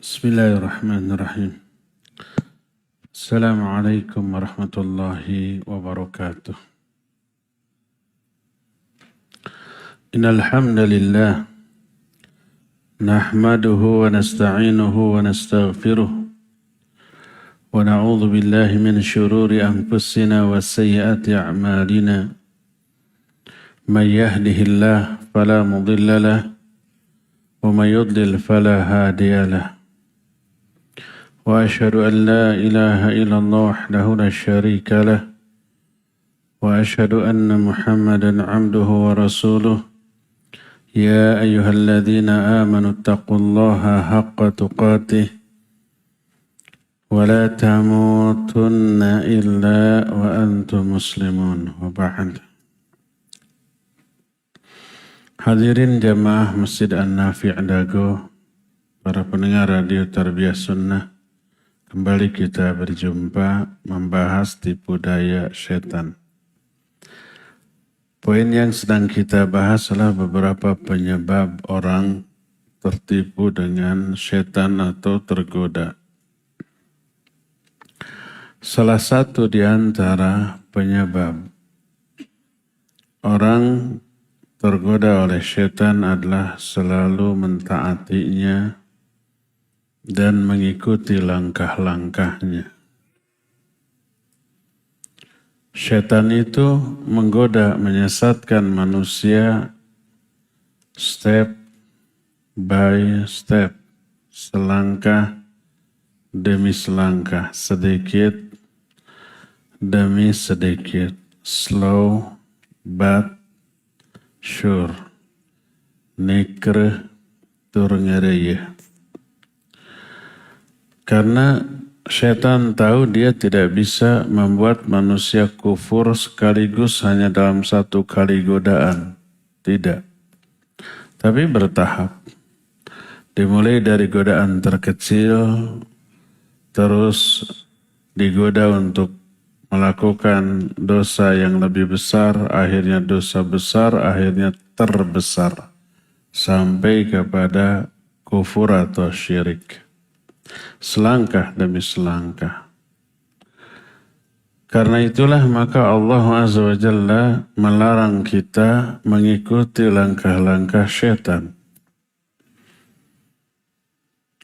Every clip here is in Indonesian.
Bismillahirrahmanirrahim. Assalamualaikum warahmatullahi wabarakatuh. Innal hamdalillah nahmaduhu wa nasta'inuhu wa nastaghfiruh wa na'udzu billahi min shururi anfusina wa sayyiati a'malina. May yahdihillahu fala mudilla lahu wa may yudlil fala hadiya lahu. وأشهد أن لا إله إلا الله وحده لا شريك له وأشهد أن محمدا عبده ورسوله يا أيها الذين آمنوا اتقوا الله حق تقاته ولا تموتن إلا وأنتم مسلمون وبعد. Hadirin jamaah Masjid An-Nafi' Dago, para pendengar radio Tarbiyah Sunnah, kembali kita berjumpa membahas tipu daya setan. Poin yang sedang kita bahas adalah beberapa penyebab orang tertipu dengan setan atau tergoda. Salah satu di antara penyebab orang tergoda oleh setan adalah selalu mentaatinya dan mengikuti langkah-langkahnya. Setan itu menggoda, menyesatkan manusia step by step, selangkah demi selangkah, sedikit demi sedikit, slow but sure, nekreh tur ngereyeh. Karena setan tahu dia tidak bisa membuat manusia kufur sekaligus hanya dalam satu kali godaan. Tidak. Tapi bertahap. Dimulai dari godaan terkecil, terus digoda untuk melakukan dosa yang lebih besar, akhirnya dosa besar, akhirnya terbesar. Sampai kepada kufur atau syirik. Selangkah demi selangkah. Karena itulah maka Allah Azza wa Jalla melarang kita mengikuti langkah-langkah syaitan.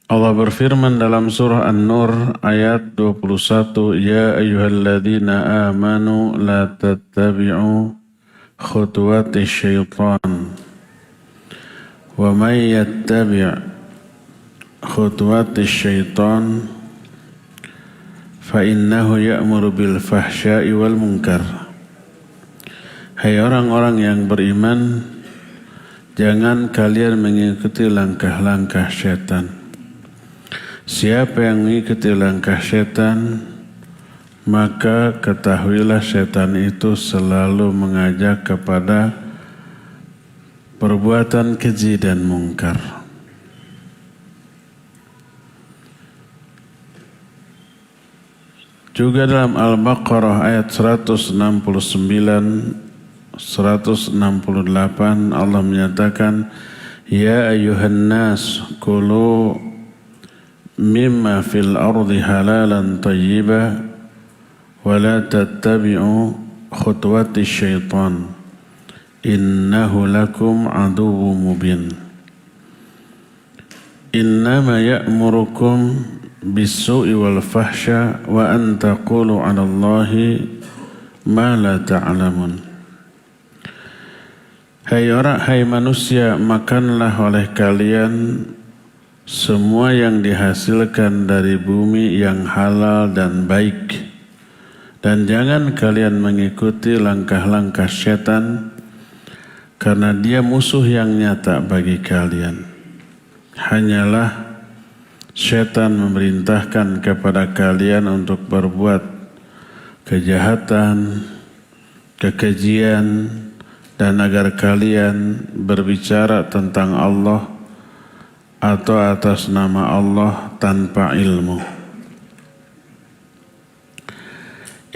Allah berfirman dalam surah An-Nur ayat 21, Ya ayyuhalladzina amanu la tattabi'u khutuwati syaitan wa may yattabi' khutuwati syaitan fa innahu ya'muru bil fahsya'i wal munkar. Hai orang-orang yang beriman, jangan kalian mengikuti langkah-langkah syaitan. Siapa yang mengikuti langkah syaitan, maka ketahuilah syaitan itu selalu mengajak kepada perbuatan keji dan mungkar. Juga dalam Al-Baqarah ayat 169, 168 Allah menyatakan, Ya ayuhan nas kulu mimma fil ardi halalan tayyiba wa la tattabi'u khutuwati syaitan innahu lakum aduwwum mubin. Innama ya'murukum bisu'i wal fahsya wa an taqulu 'ala Allahi ma la ta'lamun. Hai manusia, makanlah oleh kalian semua yang dihasilkan dari bumi yang halal dan baik, dan jangan kalian mengikuti langkah-langkah syaitan karena dia musuh yang nyata bagi kalian. Hanyalah syaitan memerintahkan kepada kalian untuk berbuat kejahatan, kekejian, dan agar kalian berbicara tentang Allah atau atas nama Allah tanpa ilmu.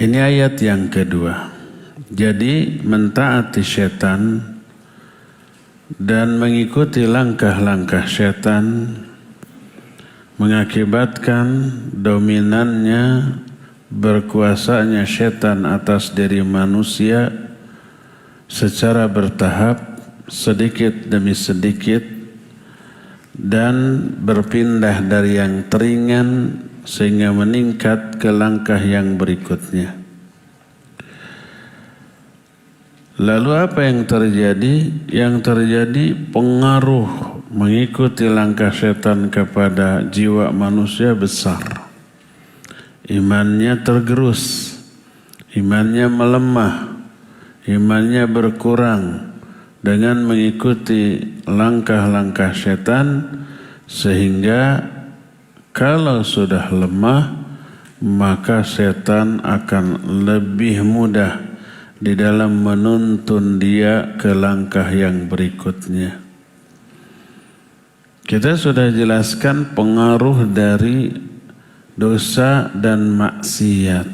Ini ayat yang kedua. Jadi mentaati syaitan dan mengikuti langkah-langkah syaitan mengakibatkan dominannya, berkuasanya setan atas diri manusia secara bertahap, sedikit demi sedikit, dan berpindah dari yang teringan sehingga meningkat ke langkah yang berikutnya. Lalu apa yang terjadi? Yang terjadi pengaruh mengikuti langkah setan kepada jiwa manusia besar. Imannya tergerus, imannya melemah, imannya berkurang dengan mengikuti langkah-langkah setan, sehingga kalau sudah lemah maka setan akan lebih mudah di dalam menuntun dia ke langkah yang berikutnya. Kita sudah jelaskan pengaruh dari dosa dan maksiat.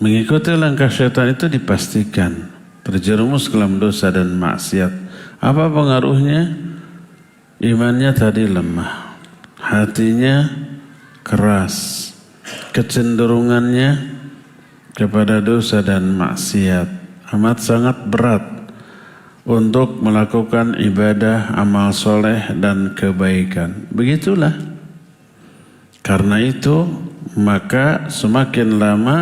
Mengikuti langkah setan itu dipastikan terjerumus ke dalam dosa dan maksiat. Apa pengaruhnya? Imannya tadi lemah, hatinya keras, kecenderungannya kepada dosa dan maksiat amat sangat berat untuk melakukan ibadah, amal soleh dan kebaikan. Begitulah. Karena itu maka semakin lama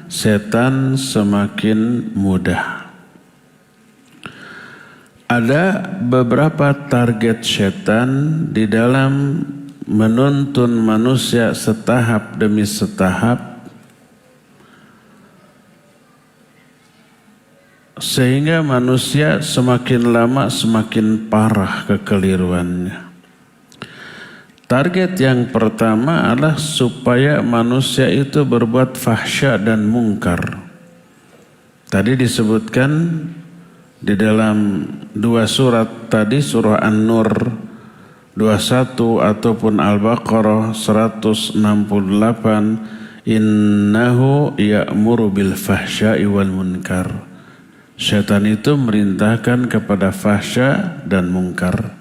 setan semakin mudah. Ada beberapa target setan di dalam menuntun manusia setahap demi setahap, sehingga manusia semakin lama semakin parah kekeliruannya. Target yang pertama adalah supaya manusia itu berbuat fahsya dan mungkar. Tadi disebutkan di dalam dua surat tadi, surah An-Nur 21 ataupun Al-Baqarah 168, innahu ya'muru bil fahsya'i wal munkar. Syaitan itu merintahkan kepada fahsya dan mungkar.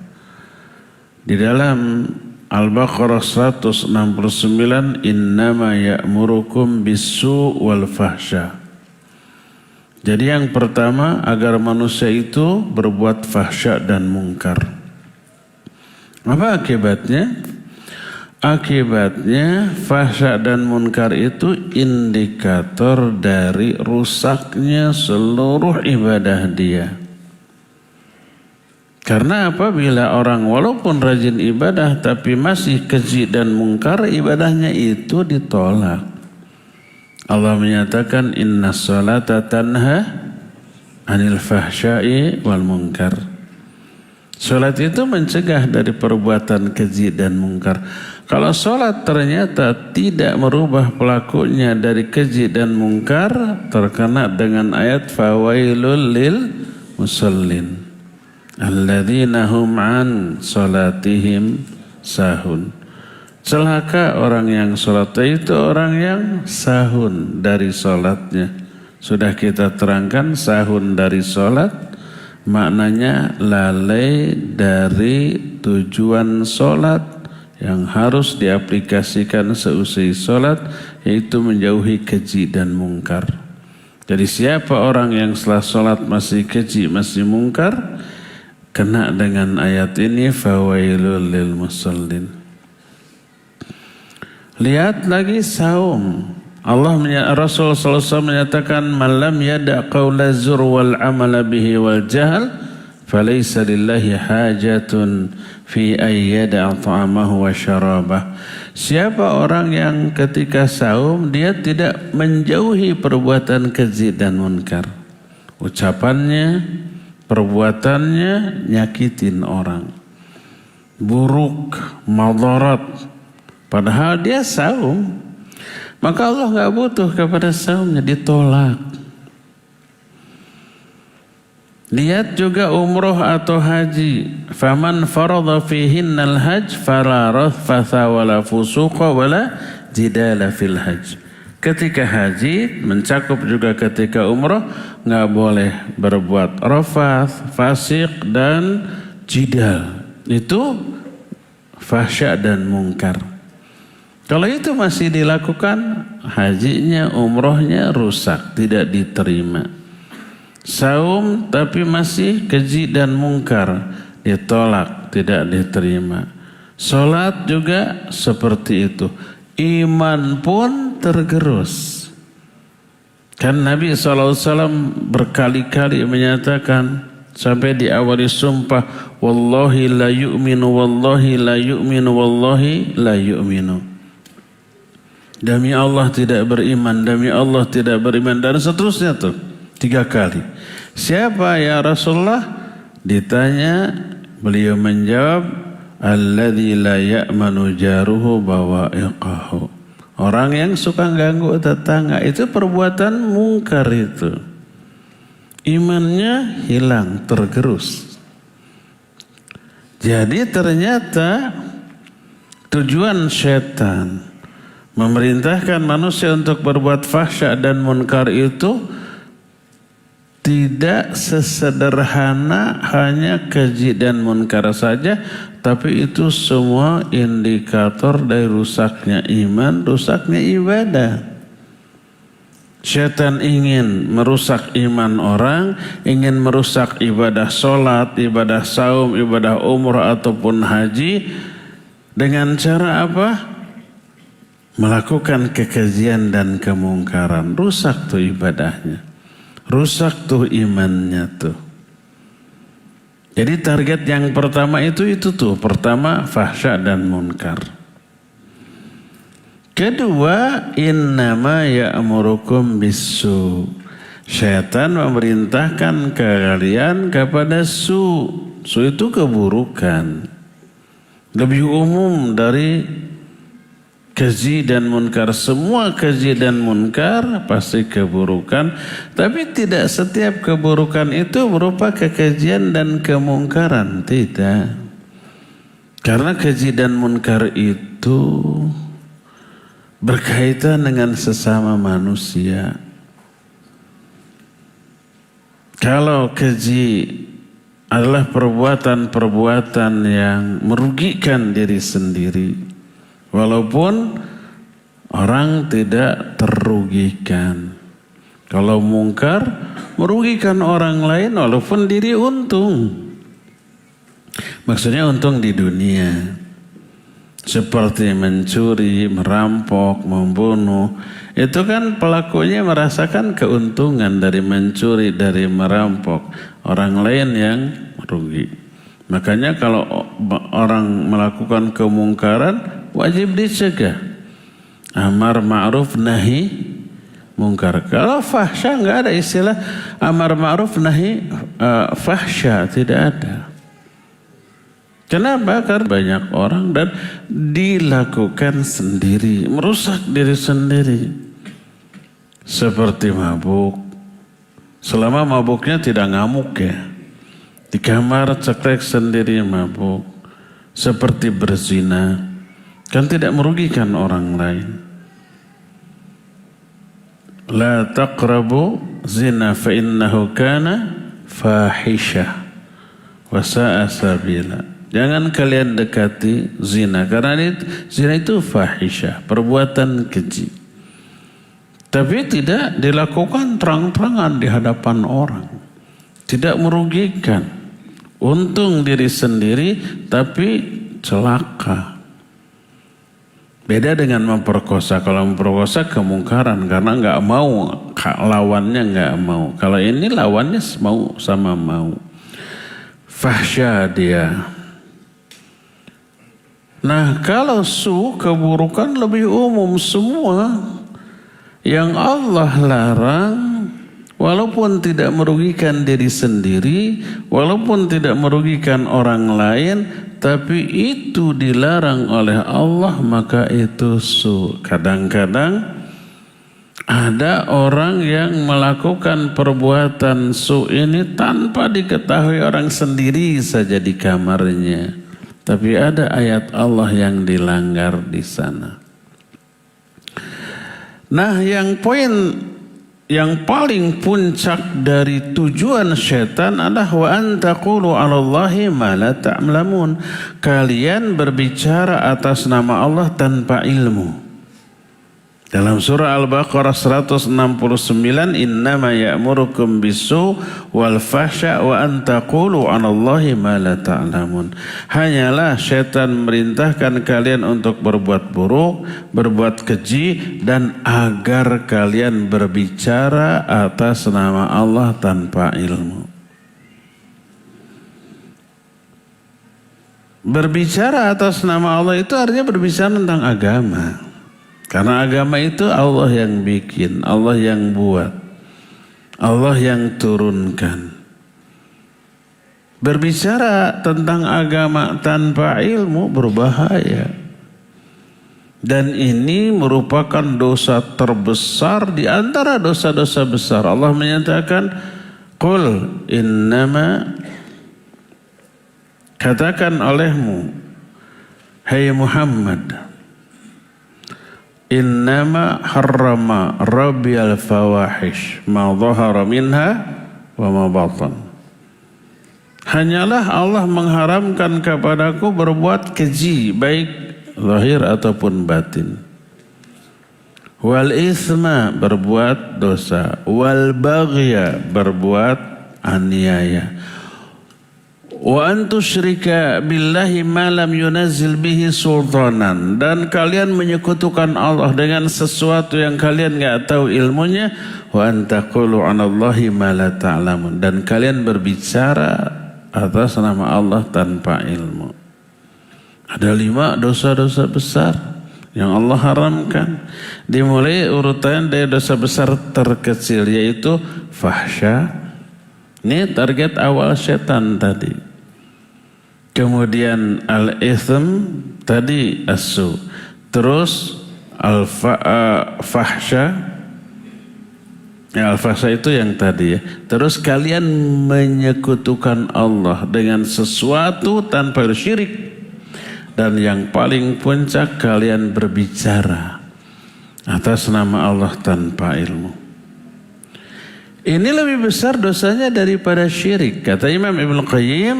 Di dalam Al-Baqarah 169, innama ya'murukum bisu wal fahsya. Jadi yang pertama, agar manusia itu berbuat fahsya dan mungkar. Apa akibatnya? Akibatnya fahsya dan munkar itu indikator dari rusaknya seluruh ibadah dia. Karena apabila orang walaupun rajin ibadah tapi masih keji dan mungkar, ibadahnya itu ditolak. Allah menyatakan inna sholata tanha anil fahsya'i wal munkar. Sholat itu mencegah dari perbuatan keji dan mungkar. Kalau sholat ternyata tidak merubah pelakunya dari keji dan mungkar, terkena dengan ayat fawailul lil musallin alladzina hum an sholatihim sahun. Celaka orang yang sholat, itu orang yang sahun dari sholatnya. Sudah kita terangkan sahun dari sholat maknanya lalai dari tujuan sholat yang harus diaplikasikan seusai sholat, yaitu menjauhi keji dan mungkar. Jadi siapa orang yang setelah sholat masih keji, masih mungkar, kena dengan ayat ini fawailul lil musallin. Lihat lagi saum. Rasul SAW menyatakan man lam yada' qawla zur wal amala bihi wal jahl falaysa lillahi hajatun fi ayyada' ta'amahu wa syarabah. Siapa orang yang ketika saum dia tidak menjauhi perbuatan keji dan munkar, ucapannya, perbuatannya nyakitin orang, buruk, madarat, padahal dia saum, maka Allah gak butuh kepada saumnya, ditolak. Lihat juga umroh atau haji. Faman farada fihinnal hajj fala rafatha wala fusuqa wala jidala fil hajj. Ketika haji mencakup juga ketika umroh, gak boleh berbuat rafath, fasik dan jidal. Itu fahsya dan mungkar. Kalau itu masih dilakukan, hajinya, umrohnya rusak, tidak diterima. Saum tapi masih keji dan mungkar, ditolak, tidak diterima. Salat juga seperti itu. Iman pun tergerus. Kan Nabi SAW berkali-kali menyatakan, sampai diawali sumpah, wallahi la yu'minu, wallahi la yu'minu, wallahi la yu'minu. Demi Allah tidak beriman, demi Allah tidak beriman, dan seterusnya tuh 3 kali. Siapa ya Rasulullah? Ditanya, beliau menjawab, alladzi la ya'manu jaruhu bawa'iqahu. Orang yang suka ganggu tetangga, itu perbuatan mungkar itu. Imannya hilang, tergerus. Jadi ternyata tujuan setan memerintahkan manusia untuk berbuat fahsya dan munkar itu tidak sesederhana hanya keji dan munkar saja, tapi itu semua indikator dari rusaknya iman, rusaknya ibadah. Setan ingin merusak iman orang, ingin merusak ibadah sholat, ibadah saum, ibadah umrah ataupun haji dengan cara apa? Melakukan kekejian dan kemungkaran. Rusak tuh ibadahnya, rusak tuh imannya tuh. Jadi target yang pertama itu tuh, pertama fahsya dan munkar. Kedua, innama ya'murukum bisu. Syaitan memerintahkan kalian kepada su. Su itu keburukan. Lebih umum dari keji dan munkar. Semua keji dan munkar pasti keburukan, tapi tidak setiap keburukan itu berupa kekejian dan kemungkaran, tidak. Karena keji dan munkar itu berkaitan dengan sesama manusia. Kalau keji adalah perbuatan-perbuatan yang merugikan diri sendiri, walaupun orang tidak terugikan. Kalau mungkar merugikan orang lain walaupun diri untung. Maksudnya untung di dunia. Seperti mencuri, merampok, membunuh. Itu kan pelakunya merasakan keuntungan dari mencuri, dari merampok. Orang lain yang rugi. Makanya kalau orang melakukan kemungkaran, wajib dicegah. Amar ma'ruf nahi mungkar. Kalau fahsya enggak ada istilah amar ma'ruf nahi fahsya, tidak ada. Kenapa? Karena banyak orang dan dilakukan sendiri, merusak diri sendiri. Seperti mabuk. Selama mabuknya tidak ngamuk ya. Di kamar cekrek sendiri mabuk. Seperti berzina. Kan tidak merugikan orang lain. La taqrabu zina fa innahu kana fahisyah wa sa'a sabila. Jangan kalian dekati zina, karena zina itu fahisyah, perbuatan keji. Tapi tidak dilakukan terang-terangan di hadapan orang. Tidak merugikan. Untung diri sendiri tapi celaka. Beda dengan memperkosa. Kalau memperkosa kemungkaran karena nggak mau, lawannya nggak mau. Kalau ini lawannya mau sama mau. Fahsya dia. Nah, kalau keburukan lebih umum, semua yang Allah larang, walaupun tidak merugikan diri sendiri, walaupun tidak merugikan orang lain, tapi itu dilarang oleh Allah, maka itu Kadang-kadang ada orang yang melakukan perbuatan ini tanpa diketahui orang sendiri saja di kamarnya. Tapi ada ayat Allah yang dilanggar di sana. Nah, yang poin yang paling puncak dari tujuan setan adalah wa antaqulu 'alallahi ma la ta'lamun. Kalian berbicara atas nama Allah tanpa ilmu. Dalam surah Al-Baqarah 169, innama ya'murukum bisu wal fahsya wa antaqulu 'alallahi ma la ta'lamun. Hanyalah setan memerintahkan kalian untuk berbuat buruk, berbuat keji, dan agar kalian berbicara atas nama Allah tanpa ilmu. Berbicara atas nama Allah itu artinya berbicara tentang agama. Karena agama itu Allah yang bikin, Allah yang buat, Allah yang turunkan. Berbicara tentang agama tanpa ilmu berbahaya. Dan ini merupakan dosa terbesar di antara dosa-dosa besar. Allah menyatakan, Qul innama, katakan olehmu, hai Muhammad, innama harrama rabbiyal fawahish ma dhahara minha wa ma batan. Hanyalah Allah mengharamkan kepadaku berbuat keji, baik zahir ataupun batin. Wal isma, berbuat dosa. Wal baghya, berbuat aniaya. Wa antusyrika billahi ma lam yunazzil bihi sultanan, dan kalian menyekutukan Allah dengan sesuatu yang kalian enggak tahu ilmunya. Wa antaqulu 'alallahi ma la ta'lamun, dan kalian berbicara atas nama Allah tanpa ilmu. Ada 5 dosa-dosa besar yang Allah haramkan. Dimulai urutan dari dosa besar terkecil, yaitu fahsya. Ini target awal setan tadi. Kemudian al-ithm tadi as-su. Terus al-fahsya. Ya, al-fahsya itu yang tadi ya. Terus kalian menyekutukan Allah dengan sesuatu tanpa syirik. Dan yang paling puncak, kalian berbicara atas nama Allah tanpa ilmu. Ini lebih besar dosanya daripada syirik. Kata Imam Ibnu Qayyim,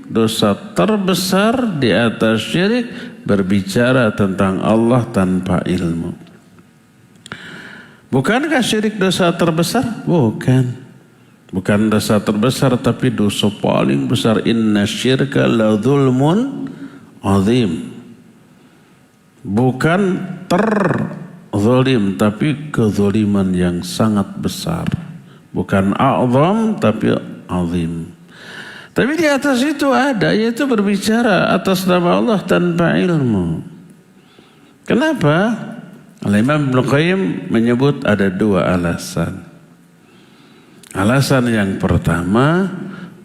dosa terbesar di atas syirik berbicara tentang Allah tanpa ilmu. Bukankah syirik dosa terbesar? Bukan. Bukan dosa terbesar, tapi dosa paling besar. Inna syirka la dzulmun azim. Bukan terzalim, tapi kezaliman yang sangat besar. Bukan a'zam, tapi azim. Tapi di atas itu ada, yaitu berbicara atas nama Allah tanpa ilmu. Kenapa? Al-Imam Ibnu Qayyim menyebut ada 2 alasan. Alasan yang pertama,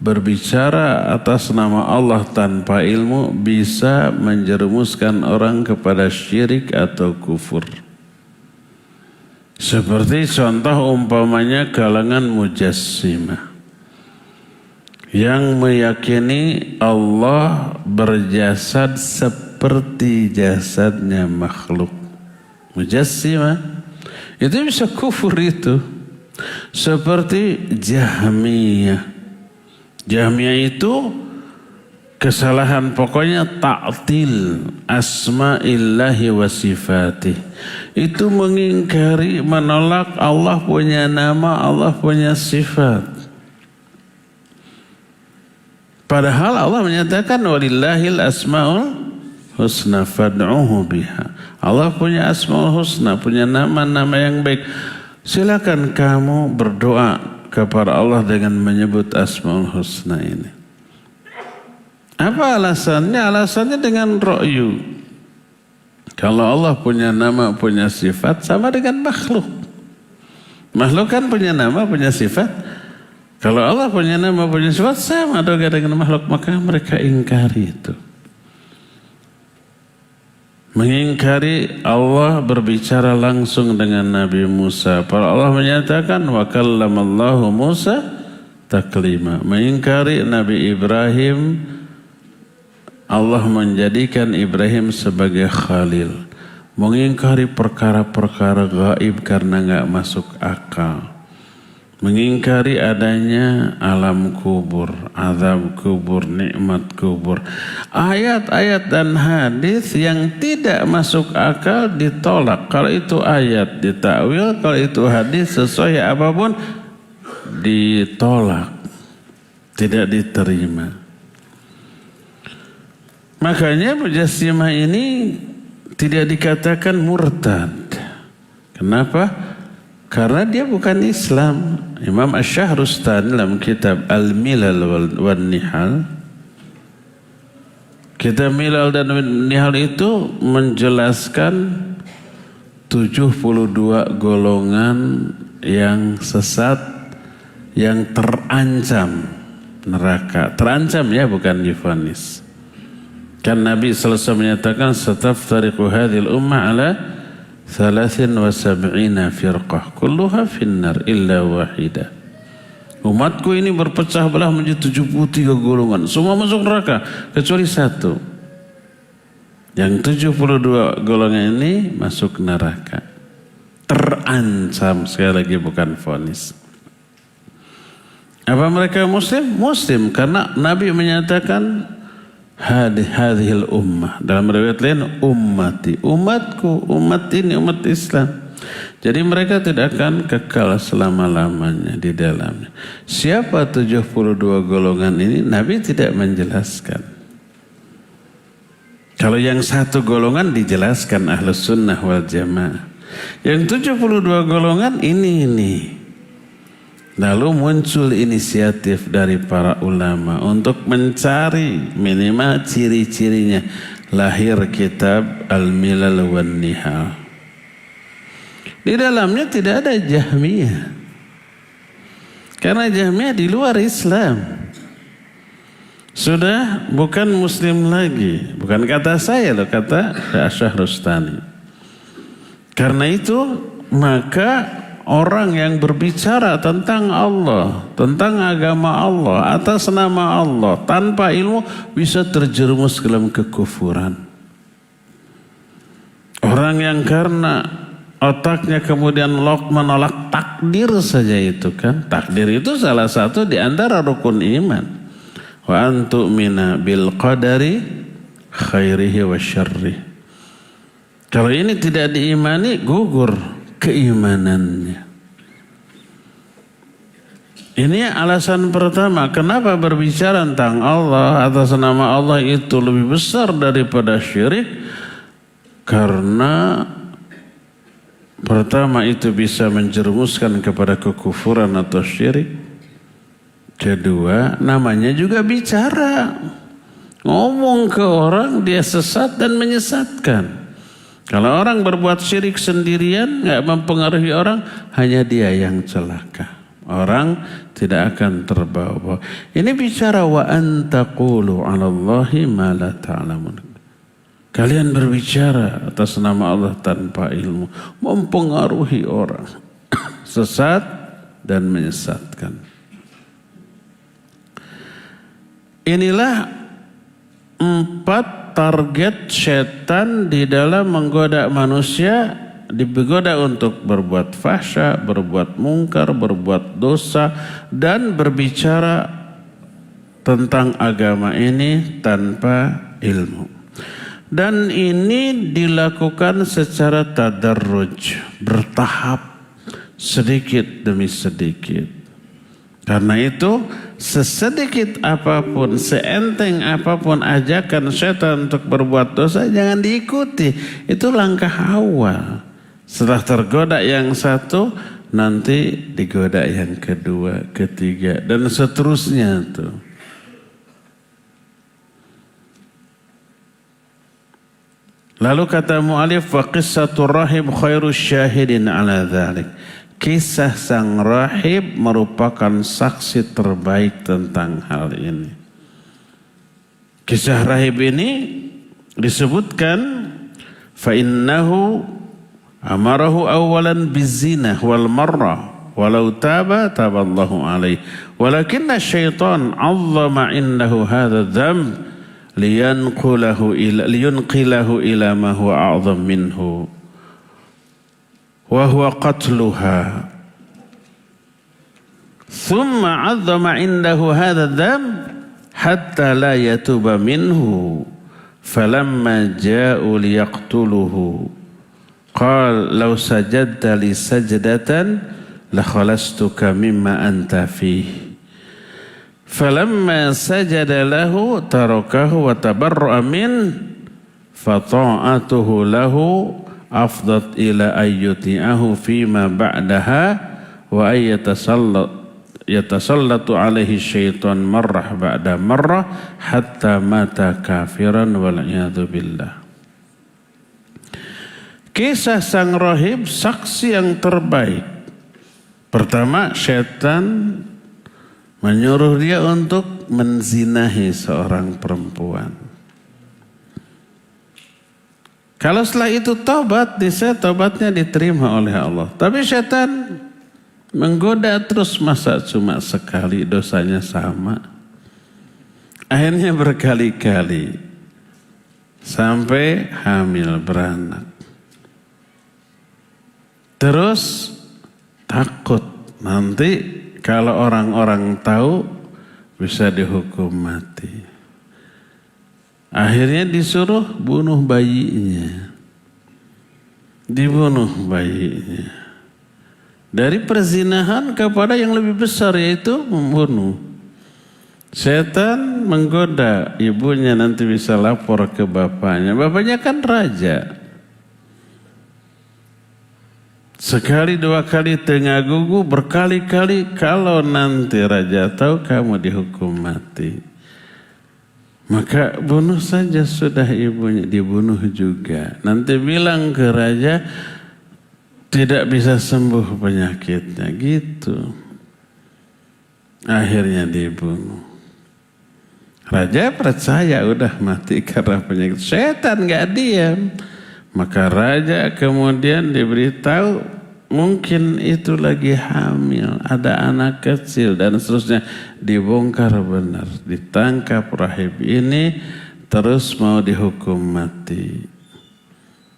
berbicara atas nama Allah tanpa ilmu bisa menjerumuskan orang kepada syirik atau kufur. Seperti contoh umpamanya kalangan mujassimah yang meyakini Allah berjasad seperti jasadnya makhluk. Mujassimah itu bisa kufur itu. Seperti Jahmiyah. Jahmiyah itu kesalahan pokoknya ta'til asma'illahi wa sifatih. Itu mengingkari, menolak Allah punya nama, Allah punya sifat. Padahal Allah menyatakan walillahil asma'ul husna fad'uhu biha. Allah punya asma'ul husna, punya nama-nama yang baik. Silakan kamu berdoa kepada Allah dengan menyebut asma'ul husna ini. Apa alasannya? Alasannya dengan ra'yu. Kalau Allah punya nama, punya sifat, sama dengan makhluk. Makhluk kan punya nama, punya sifat. Kalau Allah punya nama, punya sifat, sama dengan makhluk. Maka mereka ingkari itu. Mengingkari Allah berbicara langsung dengan Nabi Musa. Para Allah menyatakan, wa kallamallahu Musa taklima. Mengingkari Nabi Ibrahim, Allah menjadikan Ibrahim sebagai khalil. Mengingkari perkara-perkara gaib karena enggak masuk akal. mengingkari adanya alam kubur, azab kubur, nikmat kubur. Ayat-ayat dan hadis yang tidak masuk akal ditolak. Kalau itu ayat ditakwil, kalau itu hadis sesuai apapun ditolak, tidak diterima. Makanya Mujassimah ini tidak dikatakan murtad. Kenapa? Karena dia bukan Islam. Imam Asy-Syahrustani dalam kitab Al-Milal wan Nihal, kitab Milal dan Nihal itu menjelaskan 72 golongan yang sesat, yang terancam neraka. Terancam ya, bukan divonis. Kan Nabi sallallahu alaihi wasallam menyatakan sataftariqu hadhil ummah ala 73 firqah kulluha finnar illa wahidah. Umatku ini berpecah belah menjadi 73 golongan, semua masuk neraka kecuali satu. Yang 72 golongan ini masuk neraka. Terancam, sekali lagi bukan vonis. Apa mereka muslim? Muslim, karena Nabi menyatakan hadhil ummah, dalam riwayat lain ummati, umatku, umat ini umat Islam. Jadi mereka tidak akan kekal selama-lamanya di dalamnya. Siapa 72 golongan ini? Nabi tidak menjelaskan. Kalau yang satu golongan dijelaskan Ahlus Sunnah wal Jamaah. Yang 72 golongan ini. Lalu muncul inisiatif dari para ulama untuk mencari minimal ciri-cirinya. Lahir kitab Al-Milal wan Nihal. Di dalamnya tidak ada Jahmiyah. Karena Jahmiyah di luar Islam. Sudah bukan muslim lagi. Bukan kata saya loh, kata Asy-Syahrustani. Karena itu maka orang yang berbicara tentang Allah, tentang agama Allah, atas nama Allah, tanpa ilmu bisa terjerumus ke dalam kekufuran. Orang yang karena otaknya kemudian menolak takdir saja itu kan. Takdir itu salah satu di antara rukun iman. Wa antu'mina bil qadari khairihi wa syarrih. Kalau ini tidak diimani, gugur keimanannya. Ini alasan pertama kenapa berbicara tentang Allah atas nama Allah itu lebih besar daripada syirik. Karena pertama itu bisa menjerumuskan kepada kekufuran atau syirik. Kedua, namanya juga bicara. Ngomong ke orang, dia sesat dan menyesatkan. Kalau orang berbuat syirik sendirian, gak mempengaruhi orang, hanya dia yang celaka. Orang tidak akan terbawa. Ini bicara wa antaqulu 'alallahi ma la ta'lamun. Kalian berbicara atas nama Allah tanpa ilmu, mempengaruhi orang, sesat dan menyesatkan. Inilah 4 target setan di dalam menggoda manusia, digoda untuk berbuat fahsya, berbuat mungkar, berbuat dosa, dan berbicara tentang agama ini tanpa ilmu. Dan ini dilakukan secara tadarruj, bertahap, sedikit demi sedikit. Karena itu sesedikit apapun, seenteng apapun ajakan setan untuk berbuat dosa, jangan diikuti. Itu langkah awal. Setelah tergoda yang satu, nanti digoda yang kedua, ketiga, dan seterusnya tuh. Lalu kata mu'alif, wa qissatur rahib khairus syahidin ala dhalik. Kisah sang rahib merupakan saksi terbaik tentang hal ini. Kisah rahib ini disebutkan fa innahu amarahu awalan bizina wal marra walau taba taballahu alaihi walakinna syaitan 'azzama innahu hadha dzamb liyunqilahu ila ma huwa a'zam minhu wa huwa qatluha. thumma 'azzama 'indahu hadha dzam hatta la yatuba minhu falamma ja'u liyaqtuluhu qala law sajadta li sajdatan la khalastuka mimma anta fihi falamma sajada lahu tarakahu wa tabarra'a min fata'atuhu lahu afdat ila ayyuti'ahu fima ba'daha wa yatasallatu alaihi syaitan marrah ba'da marrah hatta mata kafiran wal'iyadu billah. Kisah sang rahib saksi yang terbaik. Pertama, syaitan menyuruh dia untuk menzinahi seorang perempuan. Kalau setelah itu taubat, taubatnya diterima oleh Allah. Tapi syaitan menggoda terus, masa cuma sekali dosanya sama. Akhirnya berkali-kali sampai hamil beranak. Terus takut nanti kalau orang-orang tahu bisa dihukum mati. Akhirnya disuruh bunuh bayinya. Dibunuh bayinya. Dari perzinahan kepada yang lebih besar, yaitu membunuh. Setan menggoda ibunya nanti bisa lapor ke bapaknya. Bapaknya kan raja. Sekali dua kali tengah gugu, berkali-kali, kalau nanti raja tahu kamu dihukum mati. Maka bunuh saja sudah ibunya, dibunuh juga. Nanti bilang ke raja tidak bisa sembuh penyakitnya, gitu. Akhirnya dibunuh. Raja percaya udah mati karena penyakit. Setan gak diam. Maka raja kemudian diberitahu mungkin itu lagi hamil, ada anak kecil dan seterusnya. Dibongkar benar, ditangkap rahib ini, terus mau dihukum mati.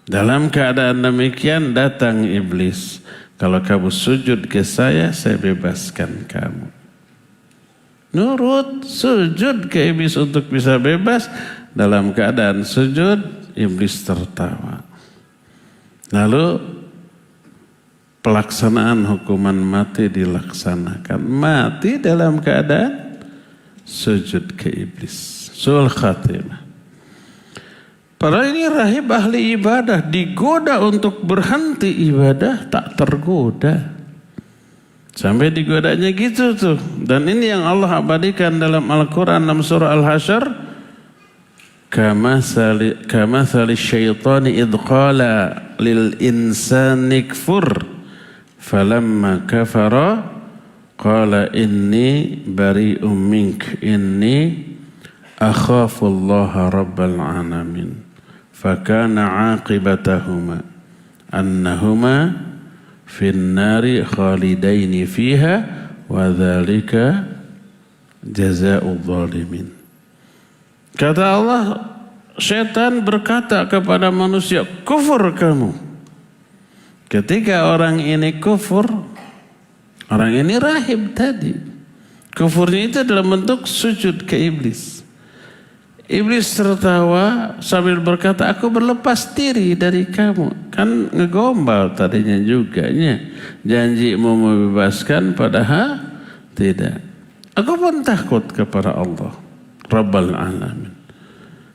Dalam keadaan demikian datang iblis. Kalau kamu sujud ke saya bebaskan kamu. Nurut, sujud ke iblis untuk bisa bebas. Dalam keadaan sujud, iblis tertawa. Lalu pelaksanaan hukuman mati dilaksanakan. Mati dalam keadaan sujud ke iblis. Su'ul khatimah. Padahal ini rahib ahli ibadah, digoda untuk berhenti ibadah, tak tergoda. Sampai digodanya gitu tuh. Dan ini yang Allah abadikan dalam Al-Quran dalam surah Al-Hasyr. Kamathali syaitani idh qala lil insani kfur falamma kafara qala inni bari'um mink inni akhafullaha rabbal alamin fakana aqibatahuma annahuma fin nari khalidaini fiha wa dzalika jazaa'udz zalimin. Kata Allah, setan berkata kepada manusia, kufur kamu. Ketika orang ini kufur, orang ini rahib tadi. Kufurnya itu dalam bentuk sujud ke iblis. Iblis tertawa sambil berkata, aku berlepas diri dari kamu. Kan ngegombal tadinya juga. Janji mau membebaskan, padahal tidak. Aku pun takut kepada Allah Rabbal Alamin.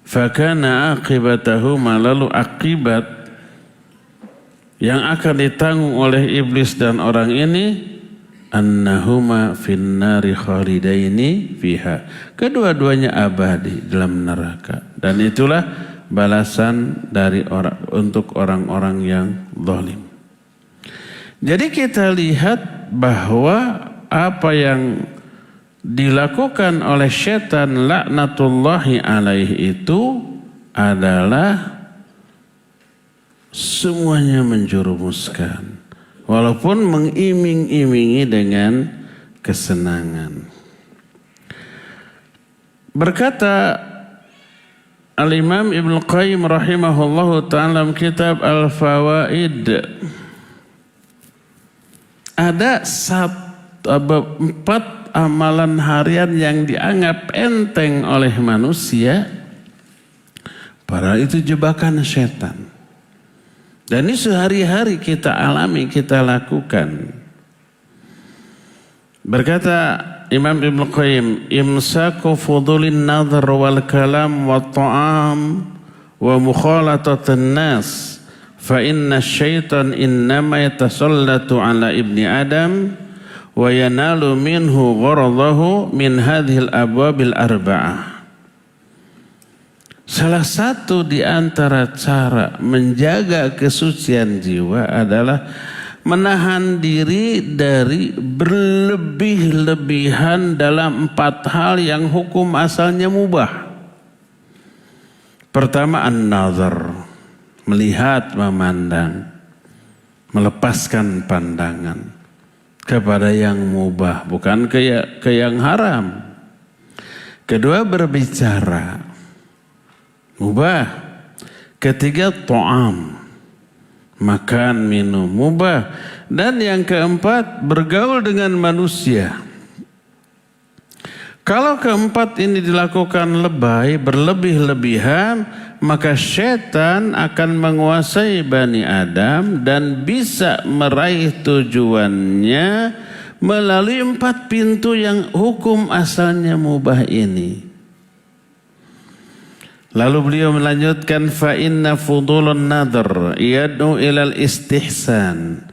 Fakana aqibatahuma, lalu akibat yang akan ditanggung oleh iblis dan orang ini, annahuma finnari khalidaini fiha. Kedua-duanya abadi dalam neraka. Dan itulah balasan dari untuk orang-orang yang zalim. Jadi kita lihat bahwa apa yang dilakukan oleh syaitan laknatullahi alaihi itu adalah semuanya menjerumuskan, walaupun mengiming-imingi dengan kesenangan. Berkata Al-Imam Ibnu Qayyim rahimahullahu ta'ala dalam kitab Al-Fawaid, ada 4 amalan harian yang dianggap enteng oleh manusia, padahal itu jebakan setan. Dan ini sehari-hari kita alami, kita lakukan. Berkata Imam Ibnu Qayyim, imsaku fudulin nadhar wal kalam wa ta'am wa mukhalatatin nas fa inna syaitan innama yatasallatu ala ibni Adam wa yanalu minhu gharadahu min hadhil abwabil arba'ah. Salah satu di antara cara menjaga kesucian jiwa adalah menahan diri dari berlebih-lebihan dalam 4 hal yang hukum asalnya mubah. Pertama, an-nazar, melihat, memandang, melepaskan pandangan kepada yang mubah, bukan ke yang haram. Kedua, berbicara, mubah. Ketiga, ta'am, makan, minum, mubah. Dan yang keempat, bergaul dengan manusia. Kalau keempat ini dilakukan lebay, berlebih-lebihan, maka setan akan menguasai Bani Adam dan bisa meraih tujuannya melalui 4 pintu yang hukum asalnya mubah ini. Lalu beliau melanjutkan, fa inna fudulun nadhr yad'u ilal istihsan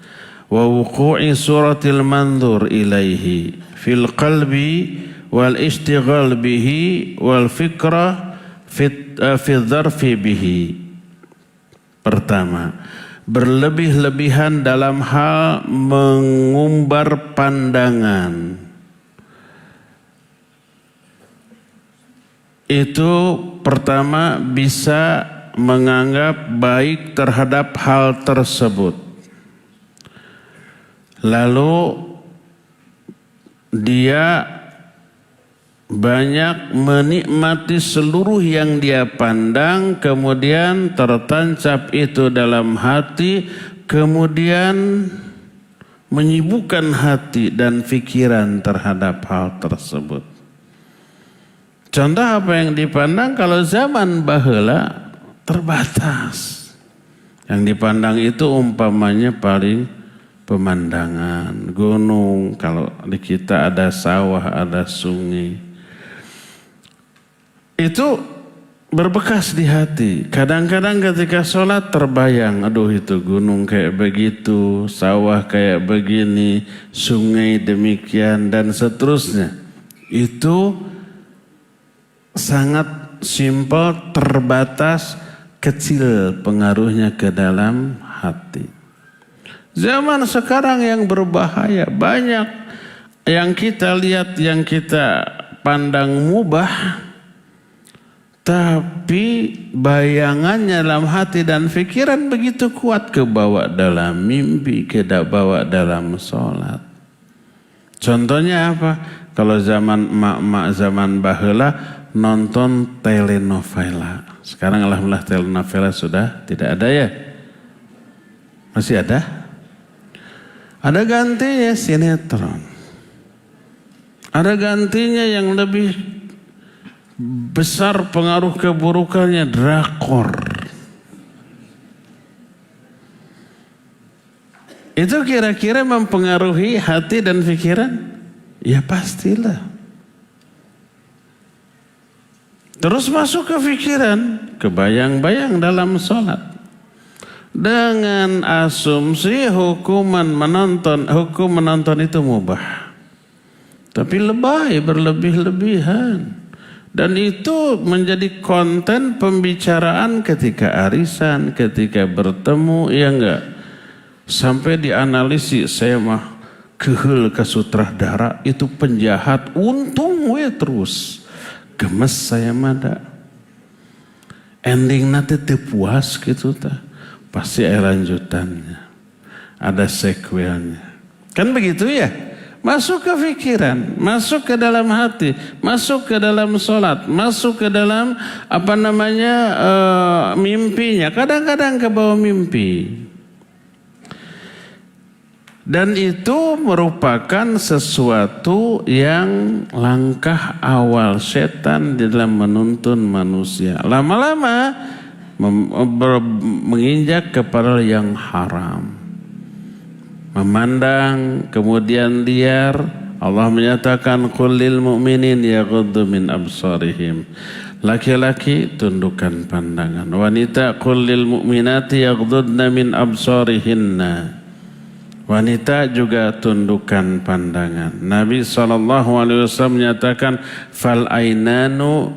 wa wuqu'i suratil manzur ilaihi fil qalbi wal ishtighal bihi wal fikra fi dzarfi bihi. Pertama, berlebih-lebihan dalam hal mengumbar pandangan. Itu pertama bisa menganggap baik terhadap hal tersebut. Lalu dia banyak menikmati seluruh yang dia pandang, kemudian tertancap itu dalam hati, kemudian menyibukkan hati dan pikiran terhadap hal tersebut. Contoh apa yang dipandang kalau zaman baheula terbatas. Yang dipandang itu umpamanya paling pemandangan, gunung, kalau di kita ada sawah, ada sungai. Itu berbekas di hati. Kadang-kadang ketika sholat terbayang, aduh itu gunung kayak begitu, sawah kayak begini, sungai demikian dan seterusnya. Itu sangat simpel, terbatas, kecil pengaruhnya ke dalam hati. Zaman sekarang yang berbahaya, banyak yang kita lihat, yang kita pandang mubah, tapi bayangannya dalam hati dan pikiran begitu kuat, kebawa dalam mimpi, kebawa dalam sholat. Contohnya apa? Kalau zaman emak-emak, zaman baheula, nonton telenovela. Sekarang alhamdulillah telenovela sudah tidak ada ya? Masih ada? Ada gantinya sinetron. Ada gantinya yang lebih besar pengaruh keburukannya, drakor. Itu kira-kira mempengaruhi hati dan pikiran? Ya pastilah. Terus masuk ke pikiran, kebayang-bayang dalam sholat. Dengan asumsi hukum menonton itu mubah. Tapi lebay, berlebih-lebihan. Dan itu menjadi konten pembicaraan ketika arisan, ketika bertemu, ya enggak? Sampai dianalisis, saya mah keheul ke sutradara, itu penjahat, untung we terus. Gemes saya mada. Ending nanti puas gitu ta. Pasti ada lanjutannya. Ada sequelnya. Kan begitu ya? Masuk ke pikiran, masuk ke dalam hati, masuk ke dalam sholat, masuk ke dalam mimpinya. Kadang-kadang ke bawah mimpi. Dan itu merupakan sesuatu yang langkah awal setan dalam menuntun manusia. Lama-lama menginjak kepada yang haram. Memandang kemudian liar. Allah menyatakan qul lil mu'minin yaghuddu min absarihim. Laki-laki tundukkan pandangan. Wanita qul lil mu'minati yaghuddna min absarihinna. Wanita juga tundukkan pandangan. Nabi SAW menyatakan fal ainanu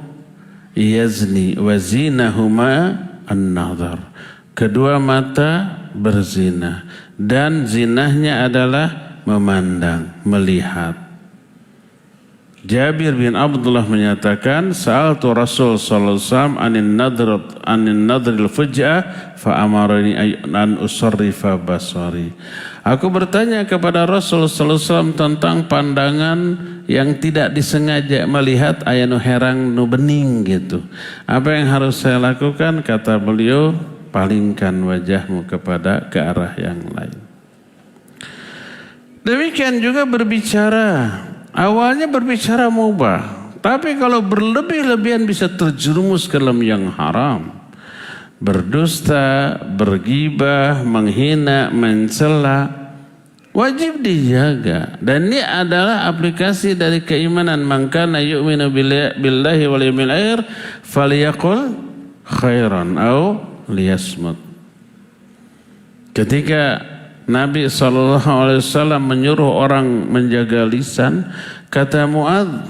yazni wa zinahuma an-nadhar. Kedua mata berzina dan zinahnya adalah memandang, melihat. Jabir bin Abdullah menyatakan, sa'altu Rasul sallallahu alaihi wasallam anin nadril fuj'ah fa amarani an usarrifa basari. Aku bertanya kepada Rasul sallallahu alaihi wasallam tentang pandangan yang tidak disengaja melihat aya nu herang nu bening gitu. Apa yang harus saya lakukan? Kata beliau, palingkan wajahmu ke arah yang lain. Demikian juga berbicara. Awalnya berbicara mubah, tapi kalau berlebih-lebihan bisa terjerumus ke dalam yang haram. Berdusta, bergibah, menghina, mencela, wajib dijaga. Dan ini adalah aplikasi dari keimanan. Man kana yu'minu billahi wal yawmil akhir falyaqul khairan aw liyasmut. Ketika Nabi SAW menyuruh orang menjaga lisan, kata Mu'adz,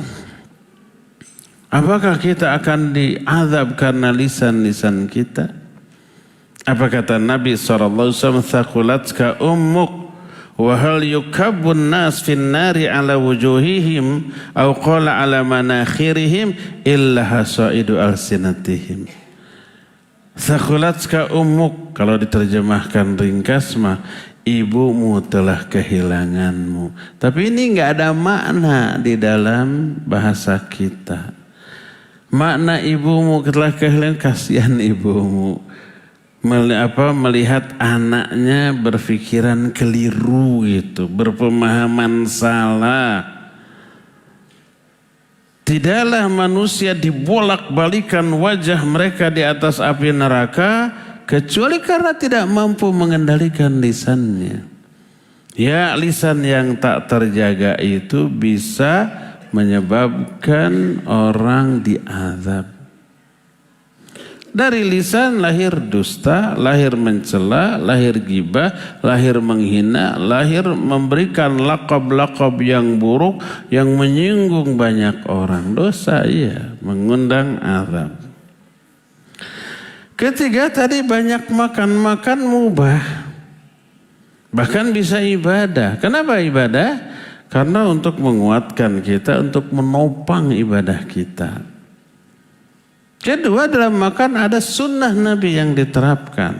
apakah kita akan diazab karena lisan-lisan kita? Apa kata Nabi SAW? Thaqulatka ummuk wa hal yukabbun nas fin nari ala wujuhihim aw qala ala manakhirihim illa hasaidu alsinatihim. Thaqulatka ummuk, kalau diterjemahkan ringkas mah, ibumu telah kehilanganmu. Tapi ini enggak ada makna di dalam bahasa kita. Makna ibumu telah kehilangan, kasihan ibumu. Melihat anaknya berpikiran keliru gitu, berpemahaman salah. Tidaklah manusia dibolak-balikan wajah mereka di atas api neraka kecuali karena tidak mampu mengendalikan lisannya. Ya, lisan yang tak terjaga itu bisa menyebabkan orang diazab. Dari lisan lahir dusta, lahir mencela, lahir gibah, lahir menghina, lahir memberikan laqab-laqab yang buruk yang menyinggung banyak orang. Dosa iya, mengundang azab. Ketiga tadi banyak makan mubah. Bahkan bisa ibadah. Kenapa ibadah? Karena untuk menguatkan kita, untuk menopang ibadah kita. Kedua, dalam makan ada sunnah Nabi yang diterapkan.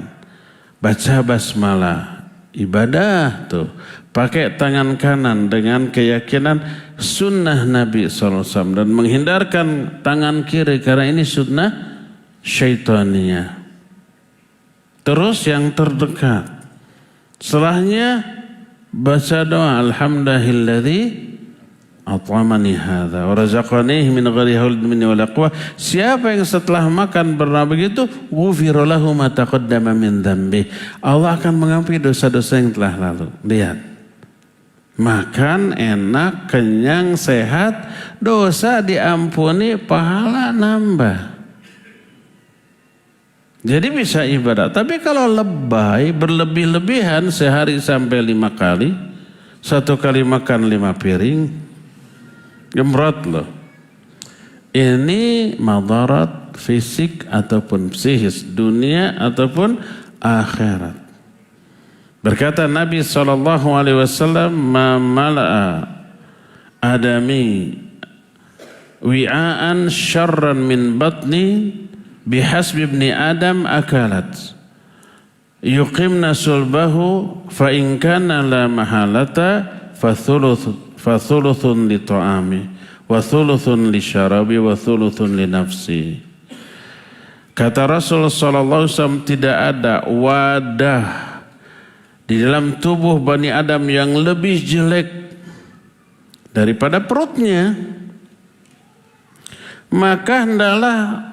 Baca basmalah, ibadah tuh. Pakai tangan kanan dengan keyakinan sunnah Nabi SAW. Dan menghindarkan tangan kiri karena ini sunnah syaitaniyah. Terus yang terdekat. Setelahnya baca doa alhamdulillahilladzi at'amani hadza wa razaqanihi min ghairi haulin minni wala quwwah. Siapa yang setelah makan bernama begitu, ghufira lahu ma taqaddama min dzambi. Allah akan mengampuni dosa-dosa yang telah lalu. Lihat. Makan enak, kenyang, sehat, dosa diampuni, pahala nambah. Jadi bisa ibadah. Tapi kalau lebay, berlebih-lebihan sehari sampai 5 kali, 1 kali makan 5 piring, gemrot loh. Ini madarat fisik ataupun psikis, dunia ataupun akhirat. Berkata Nabi SAW, ma mala'a adami wi'aan syarran min batni bihasbi ibni Adam akalat yuqimna sulbahu fa in kana la mahalata fathuluthun li ta'ami wa thuluthun li syarabi wa thuluthun li nafsi. Kata Rasul sallallahu alaihi wasallam, tidak ada wadah di dalam tubuh Bani Adam yang lebih jelek daripada perutnya, maka hendaklah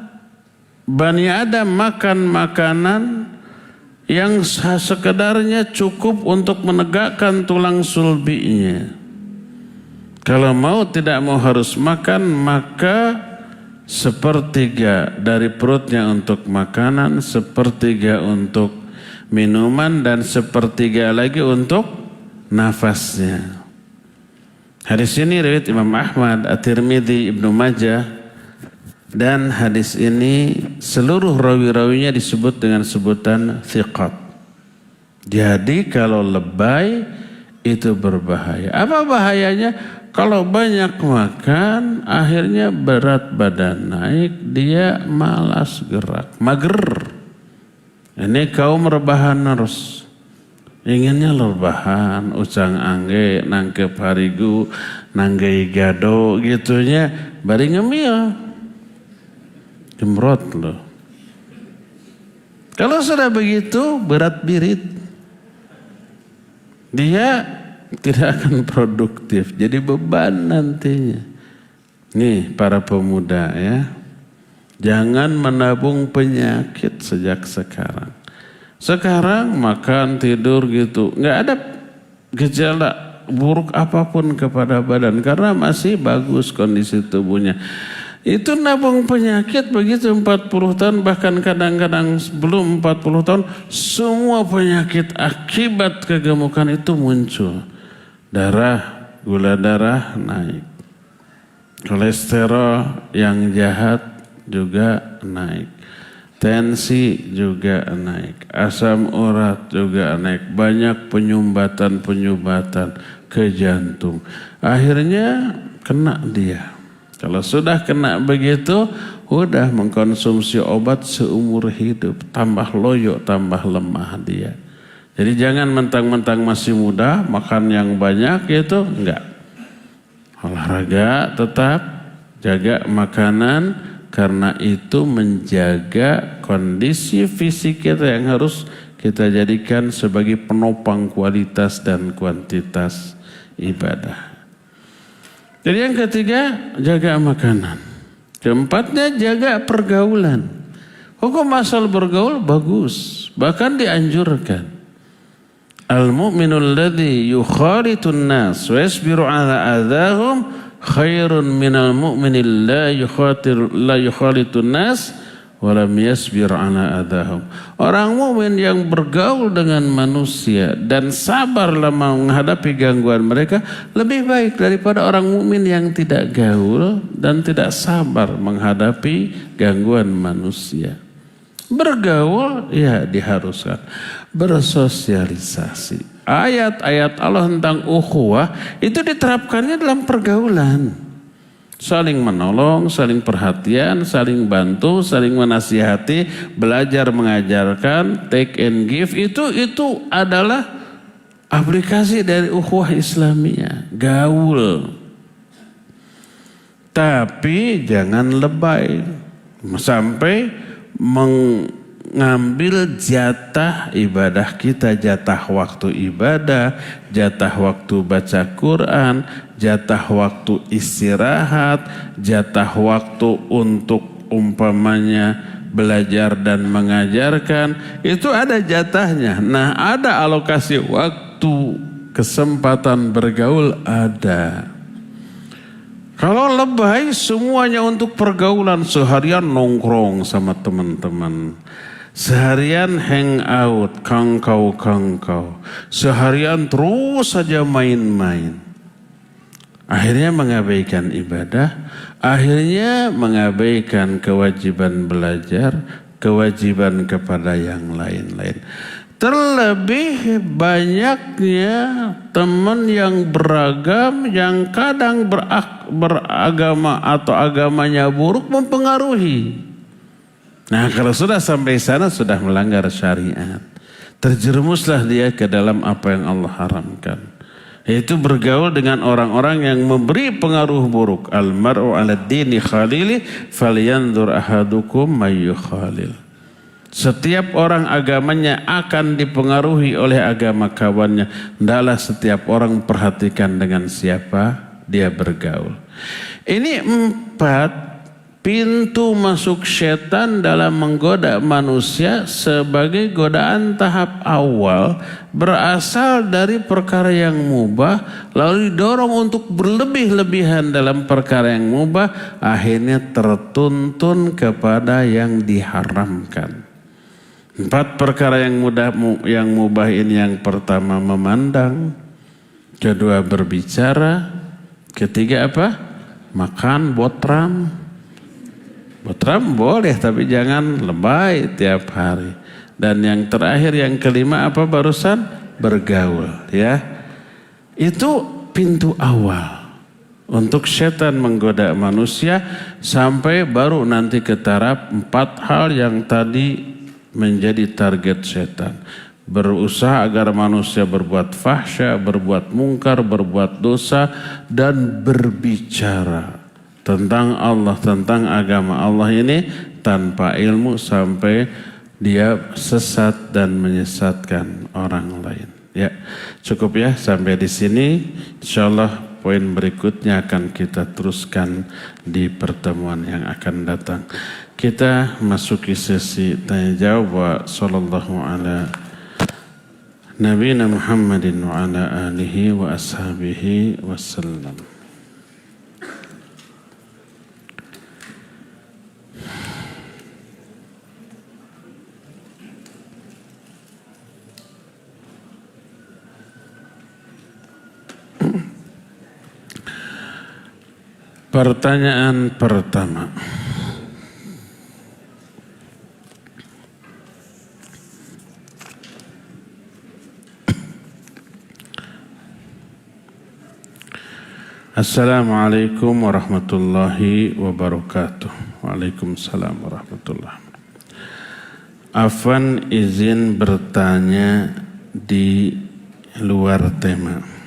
Bani Adam makan makanan yang sekedarnya cukup untuk menegakkan tulang sulbinya. Kalau mau tidak mau harus makan, maka sepertiga dari perutnya untuk makanan, sepertiga untuk minuman, dan sepertiga lagi untuk nafasnya. Hadis ini riwayat Imam Ahmad, At-Tirmidzi, Ibnu Majah, dan hadis ini seluruh rawi-rawinya disebut dengan sebutan thiqat. Jadi kalau lebay itu berbahaya. Apa bahayanya? Kalau banyak makan, akhirnya berat badan naik, dia malas gerak, mager. Ini kaum rebahan terus. Inginnya rebahan, ucang angge, nangkep harigu, nanggei gado, gitunya, bari ngemil. Jemrot loh. Kalau sudah begitu, berat birit. Dia tidak akan produktif, jadi beban nantinya. Nih para pemuda ya, jangan menabung penyakit sejak sekarang. Sekarang makan tidur gitu, nggak ada gejala buruk apapun kepada badan karena masih bagus kondisi tubuhnya. Itu nabung penyakit begitu 40 tahun, bahkan kadang-kadang sebelum 40 tahun, semua penyakit akibat kegemukan itu muncul. Darah, gula darah naik, kolesterol yang jahat juga naik, tensi juga naik, asam urat juga naik, banyak penyumbatan ke jantung. Akhirnya kena dia. Kalau sudah kena begitu, udah mengkonsumsi obat seumur hidup, tambah loyo, tambah lemah dia. Jadi jangan mentang-mentang masih muda, makan yang banyak gitu, enggak. Olahraga tetap, jaga makanan, karena itu menjaga kondisi fisik kita yang harus kita jadikan sebagai penopang kualitas dan kuantitas ibadah. Jadi yang ketiga, jaga makanan. Keempatnya, jaga pergaulan. Hukum asal bergaul bagus, bahkan dianjurkan. Al-mu'minul ladzi yukhalitun nas wa yasbiru ala adahum khairun minal mu'minil la yukhalitun nas wa lam yasbir ala adahum. Orang mukmin yang bergaul dengan manusia dan sabarlah menghadapi gangguan mereka lebih baik daripada orang mukmin yang tidak gaul dan tidak sabar menghadapi gangguan manusia. Bergaul ya diharuskan, bersosialisasi. Ayat-ayat Allah tentang ukhuwah itu diterapkannya dalam pergaulan. Saling menolong, saling perhatian, saling bantu, saling menasihati, belajar mengajarkan, take and give, itu adalah aplikasi dari ukhuwah Islamiyah, gaul. Tapi jangan lebay sampai mengambil jatah ibadah kita, jatah waktu ibadah, jatah waktu baca Quran, jatah waktu istirahat, jatah waktu untuk umpamanya belajar dan mengajarkan, itu ada jatahnya. Nah, ada alokasi waktu, kesempatan bergaul ada. Kalau lebay semuanya untuk pergaulan, seharian nongkrong sama teman-teman, seharian hangout, kangkau, seharian terus saja main-main. Akhirnya mengabaikan ibadah, akhirnya mengabaikan kewajiban belajar, kewajiban kepada yang lain-lain. Terlebih banyaknya teman yang beragam, yang kadang beragama atau agamanya buruk mempengaruhi. Nah, kalau sudah sampai sana sudah melanggar syariat, terjerumuslah dia ke dalam apa yang Allah haramkan, yaitu bergaul dengan orang-orang yang memberi pengaruh buruk. Al-mar'u 'ala dini khalili falyanzur ahadukum may yukhalil. Setiap orang agamanya akan dipengaruhi oleh agama kawannya. Hendaklah setiap orang perhatikan dengan siapa dia bergaul. Ini 4 pintu masuk setan dalam menggoda manusia sebagai godaan tahap awal, berasal dari perkara yang mubah lalu didorong untuk berlebih-lebihan dalam perkara yang mubah, akhirnya tertuntun kepada yang diharamkan. 4 perkara yang mubah ini, yang pertama memandang, kedua berbicara, ketiga apa? Makan botram. Botram boleh tapi jangan lebay tiap hari. Dan yang terakhir, yang kelima apa barusan? Bergaul, ya. Itu pintu awal untuk setan menggoda manusia, sampai baru nanti ke taraf 4 hal yang tadi menjadi target setan. Berusaha agar manusia berbuat fahsya, berbuat mungkar, berbuat dosa, dan berbicara tentang Allah, tentang agama Allah ini tanpa ilmu, sampai dia sesat dan menyesatkan orang lain. Ya, cukup ya sampai di sini. Insyaallah poin berikutnya akan kita teruskan di pertemuan yang akan datang. Kita masuki sesi tanya jawab. Wa sallallahu ala nabiyina Muhammadin wa ala alihi wa ashabihi wasallam. Pertanyaan pertama. Assalamualaikum warahmatullahi wabarakatuh. Waalaikumsalam warahmatullahi wabarakatuh. Afwan izin bertanya di luar tema.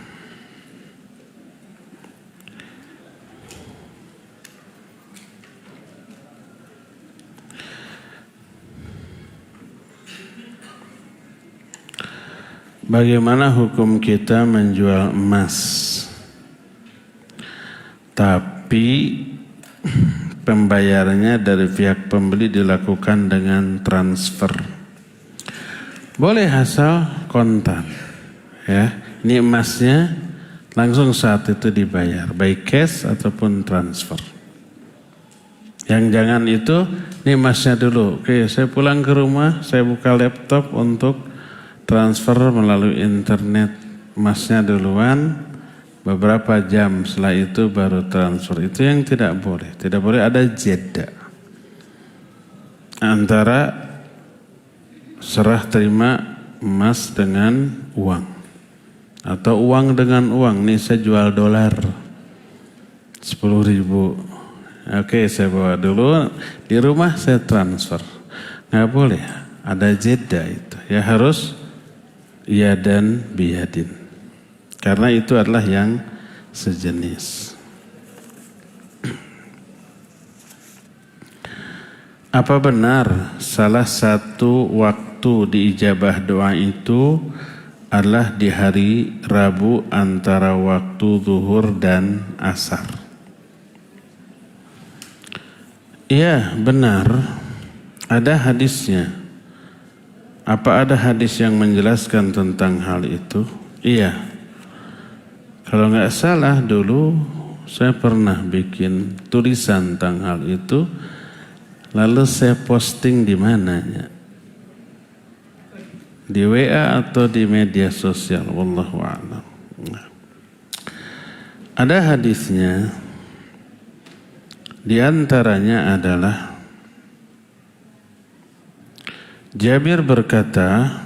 Bagaimana hukum kita menjual emas, tapi pembayarannya dari pihak pembeli dilakukan dengan transfer? Boleh asal kontan, ya. Ini emasnya langsung saat itu dibayar, baik cash ataupun transfer. Yang jangan itu, ini emasnya dulu. Oke, saya pulang ke rumah, saya buka laptop untuk transfer melalui internet, emasnya duluan, beberapa jam setelah itu baru transfer. Itu yang tidak boleh. Tidak boleh ada jeda antara serah terima emas dengan uang, atau uang dengan uang. Nih saya jual dolar 10.000. Oke, saya bawa dulu di rumah, saya transfer. Nggak boleh, ada jeda itu. Ya harus ya dan biyadin, karena itu adalah yang sejenis. Apa benar salah satu waktu diijabah doa itu adalah di hari Rabu antara waktu zuhur dan asar? Iya benar, ada hadisnya. Apa ada hadis yang menjelaskan tentang hal itu? Iya. Kalau nggak salah dulu saya pernah bikin tulisan tentang hal itu, lalu saya posting di mananya? Di WA atau di media sosial, wallahu a'lam. Ada hadisnya, di antaranya adalah Jabir berkata,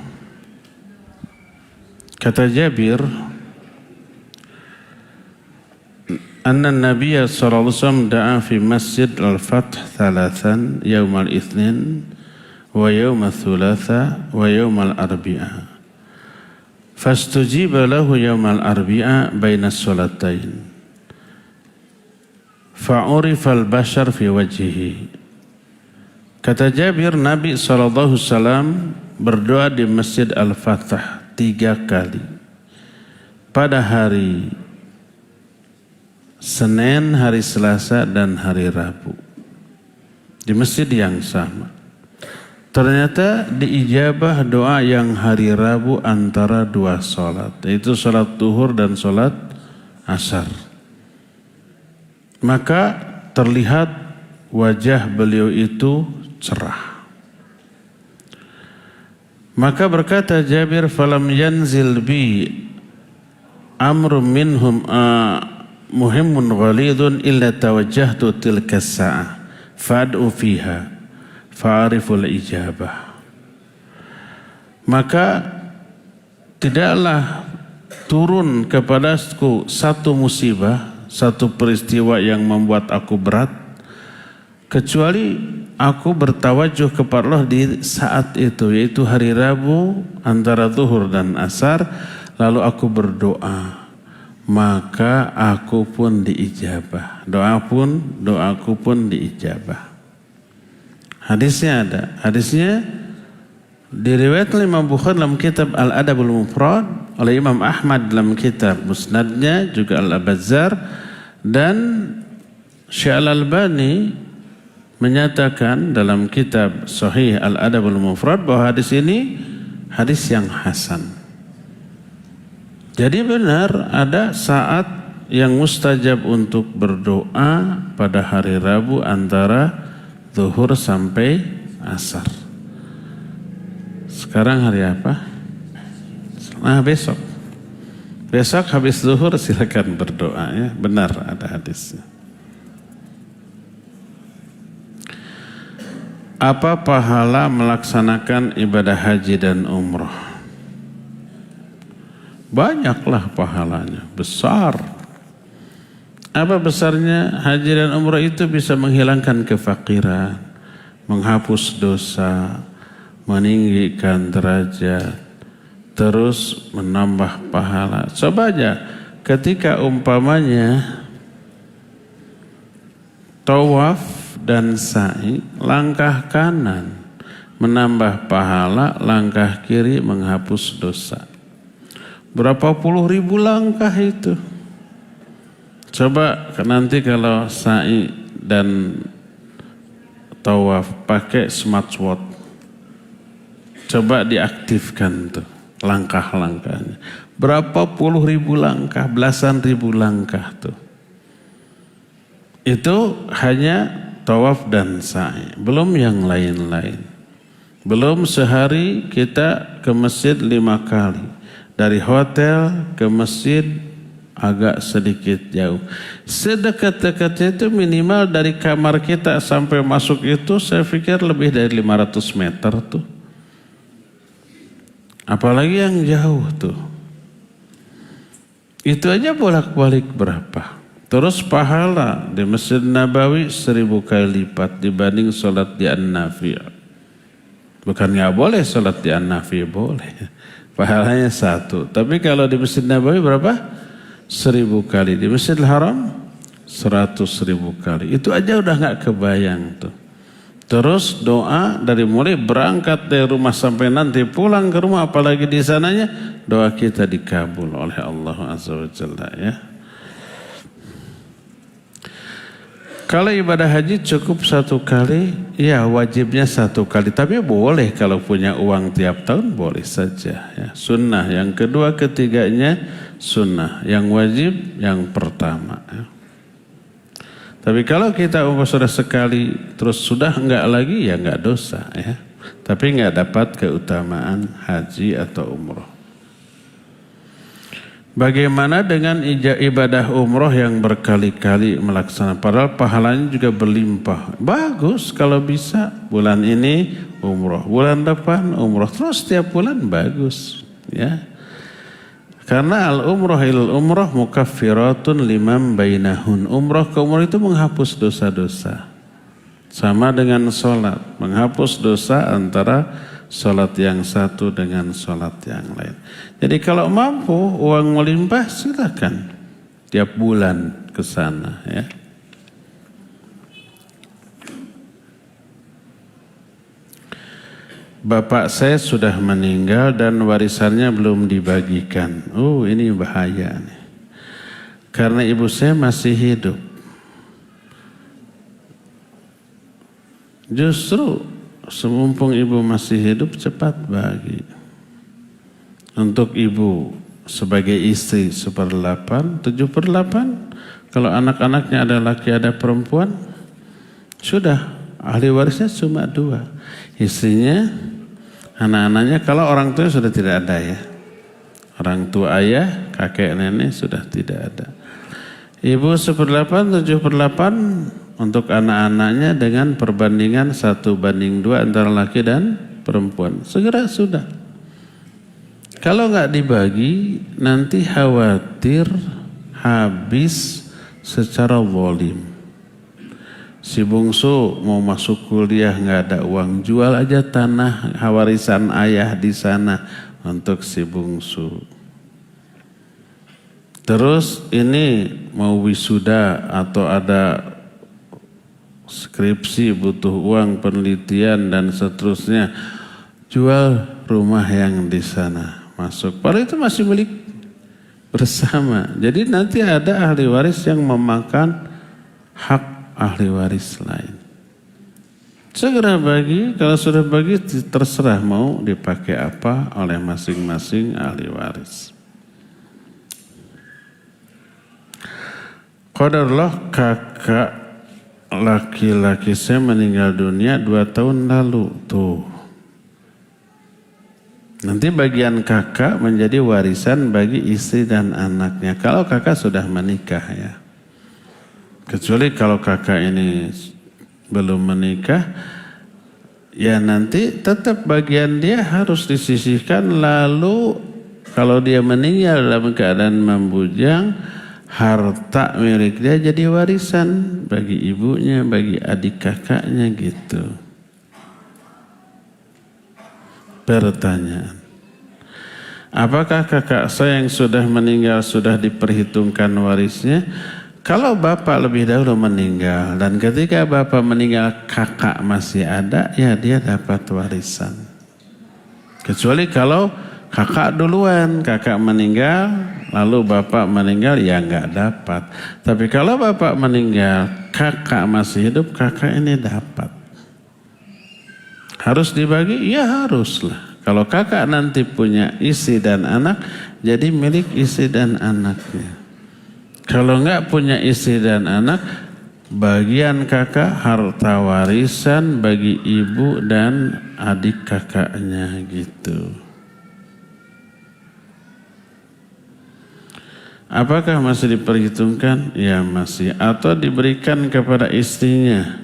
kata Jabir, anna Nabiya sallallahu alaihi wasallam da'a fi Masjid Al-Fath thalathan yawm al-ithnin wa yawm al-thulatha wa yawm al-arbi'a. Fastujiba lahu yawm al-arbi'a baina as-salatain. Fa'urifa al-bashar fi wajhihi Kata Jabir, Nabi SAW berdoa di Masjid Al-Fatah 3 kali. Pada hari Senin, hari Selasa, dan hari Rabu. Di masjid yang sama. Ternyata diijabah doa yang hari Rabu antara 2 sholat. Yaitu sholat duhur dan sholat asar. Maka terlihat wajah beliau itu cerah. Maka berkata Jabir, falam yanzil bi amrun minhum muhimmun ghalidun illa tawajjahtu tilka sa'ah fad'u fiha fa'ariful ijabah. Maka tidaklah turun kepadaku satu musibah, satu peristiwa yang membuat aku berat, kecuali aku bertawajuh kepada Allah di saat itu, yaitu hari Rabu antara zuhur dan asar, lalu aku berdoa, maka aku pun diijabah. Doaku pun diijabah. Hadisnya ada. Hadisnya diriwayatkan oleh Imam Bukhari dalam kitab Al-Adabul Mufrad, oleh Imam Ahmad dalam kitab Musnadnya, juga Al-Bazzar, dan Syekh Al-Albani menyatakan dalam kitab Sahih Al-Adabul Mufrad bahwa hadis ini hadis yang hasan. Jadi benar ada saat yang mustajab untuk berdoa pada hari Rabu antara zuhur sampai asar. Sekarang hari apa? Besok. Besok habis zuhur silakan berdoa ya. Benar ada hadisnya. Apa pahala melaksanakan ibadah haji dan umrah? Banyaklah pahalanya, besar. Apa besarnya? Haji dan umrah itu bisa menghilangkan kefakiran, menghapus dosa, meninggikan derajat, terus menambah pahala. Coba aja ketika umpamanya tawaf dan sa'i, langkah kanan menambah pahala, langkah kiri menghapus dosa. Berapa puluh ribu langkah itu. Coba nanti kalau sa'i dan tawaf pakai smartwatch, coba diaktifkan tuh langkah-langkahnya. Berapa puluh ribu langkah, belasan ribu langkah tuh. Itu hanya tawaf dan sa'i, belum yang lain-lain. Belum sehari kita ke masjid 5 kali. Dari hotel ke masjid agak sedikit jauh. Sedekat-dekatnya itu minimal dari kamar kita sampai masuk itu saya pikir lebih dari 500 meter tuh. Apalagi yang jauh tuh. Itu aja bolak-balik berapa? Terus pahala di Masjid Nabawi 1000 kali lipat dibanding sholat di An-Nafi'. Bukan nggak boleh sholat di An-Nafi', boleh. Pahalanya 1. Tapi kalau di Masjid Nabawi berapa? 1000 kali. Di Masjidil Haram 100.000 kali. Itu aja udah nggak kebayang tuh. Terus doa dari mulai berangkat dari rumah sampai nanti pulang ke rumah, apalagi di sananya, doa kita dikabul oleh Allah Azza wa Jalla ya. Kalau ibadah haji cukup 1 kali, ya wajibnya 1 kali. Tapi boleh kalau punya uang tiap tahun boleh saja. Ya. Sunnah yang kedua, ketiganya sunnah. Yang wajib yang pertama. Ya. Tapi kalau kita sudah sekali terus sudah enggak lagi ya enggak dosa. Ya. Tapi enggak dapat keutamaan haji atau umroh. Bagaimana dengan ibadah umroh yang berkali-kali melaksanakan, padahal pahalanya juga berlimpah. Bagus kalau bisa bulan ini umroh, bulan depan umroh, terus setiap bulan bagus. Ya, karena al-umroh ilal umroh mukaffiratun liman bainahun. Umroh ke umroh itu menghapus dosa-dosa. Sama dengan sholat, menghapus dosa antara sholat yang satu dengan sholat yang lain. Jadi kalau mampu uang melimpah silakan tiap bulan ke sana ya. bapak saya sudah meninggal dan warisannya belum dibagikan. Oh, ini bahaya nih. Karena ibu saya masih hidup. Justru semumpung ibu masih hidup cepat bagi. Untuk ibu sebagai istri 1/8, 7/8. Kalau anak-anaknya ada laki ada perempuan, sudah ahli warisnya cuma 2. Istrinya, anak-anaknya, kalau orang tua sudah tidak ada ya. Orang tua ayah, kakek nenek sudah tidak ada. Ibu 1/8, 7/8 untuk anak-anaknya dengan perbandingan 1/2 antara laki dan perempuan. Segera sudah. Kalau nggak dibagi, nanti khawatir habis secara volume. Si bungsu mau masuk kuliah nggak ada uang, jual aja tanah warisan ayah di sana untuk si bungsu. Terus ini mau wisuda atau ada skripsi butuh uang penelitian dan seterusnya, jual rumah yang di sana masuk. Padahal itu masih milik bersama. Jadi nanti ada ahli waris yang memakan hak ahli waris lain. Segera bagi, kalau sudah bagi terserah mau dipakai apa oleh masing-masing ahli waris. Qadarullah, kakak laki-laki saya meninggal dunia 2 tahun lalu. Tuh. Nanti bagian kakak menjadi warisan bagi istri dan anaknya. Kalau kakak sudah menikah ya. Kecuali kalau kakak ini belum menikah, ya nanti tetap bagian dia harus disisihkan. Lalu kalau dia meninggal dalam keadaan membujang, harta milik dia jadi warisan bagi ibunya, bagi adik kakaknya gitu. Pertanyaan, apakah kakak saya yang sudah meninggal sudah diperhitungkan warisnya? Kalau bapak lebih dahulu meninggal dan ketika bapak meninggal kakak masih ada, ya dia dapat warisan. Kecuali kalau kakak duluan, kakak meninggal lalu bapak meninggal, ya nggak dapat. Tapi kalau bapak meninggal, kakak masih hidup, kakak ini dapat. Harus dibagi? Ya haruslah. Kalau kakak nanti punya istri dan anak, jadi milik istri dan anaknya. Kalau nggak punya istri dan anak, bagian kakak harta warisan bagi ibu dan adik kakaknya gitu. Apakah masih diperhitungkan? Ya masih. Atau diberikan kepada istrinya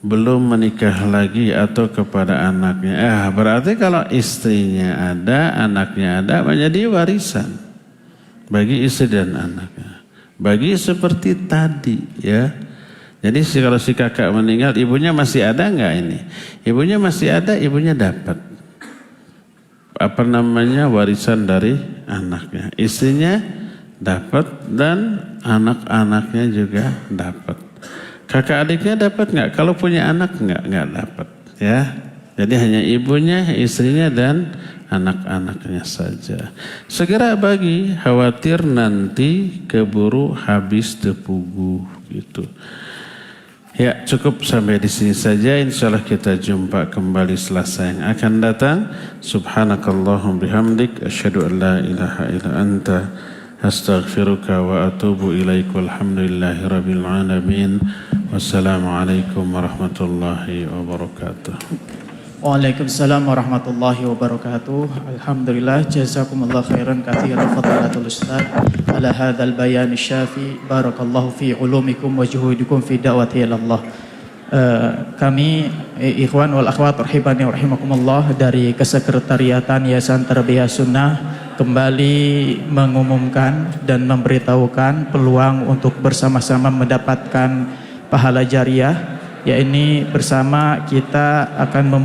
belum menikah lagi atau kepada anaknya. Berarti kalau istrinya ada, anaknya ada, menjadi warisan bagi istri dan anaknya. Bagi seperti tadi ya. Jadi kalau si kakak meninggal, ibunya masih ada enggak ini? Ibunya masih ada, ibunya dapat warisan dari anaknya. Istrinya dapat dan anak-anaknya juga dapat. Kakak adiknya dapat enggak? Kalau punya anak enggak dapat ya. Jadi hanya ibunya, istrinya dan anak-anaknya saja. Segera bagi, khawatir nanti keburu habis tepugu gitu. Ya cukup sampai di sini saja. Insyaallah kita jumpa kembali Selasa yang akan datang. Subhanakallahumma bihamdik asyhadu an la ilaha illa anta astaghfiruka wa atubu ilaik. Walhamdulillahirabbil alamin. Wassalamualaikum warahmatullahi wabarakatuh. Waalaikumsalam warahmatullahi wabarakatuh. Alhamdulillah, jazakumullah khairan katsiran fadilatul ustaz ala hadzal bayan syafi. Barakallahu fi ulumikum wa juhudikum fi da'wati ilallah. Kami ikhwan wal akhwat rahibani rahimakumullah dari Kesekretariatan Yayasan Tarbiyah Sunnah kembali mengumumkan dan memberitahukan peluang untuk bersama-sama mendapatkan pahala jariah. Ya ini bersama kita akan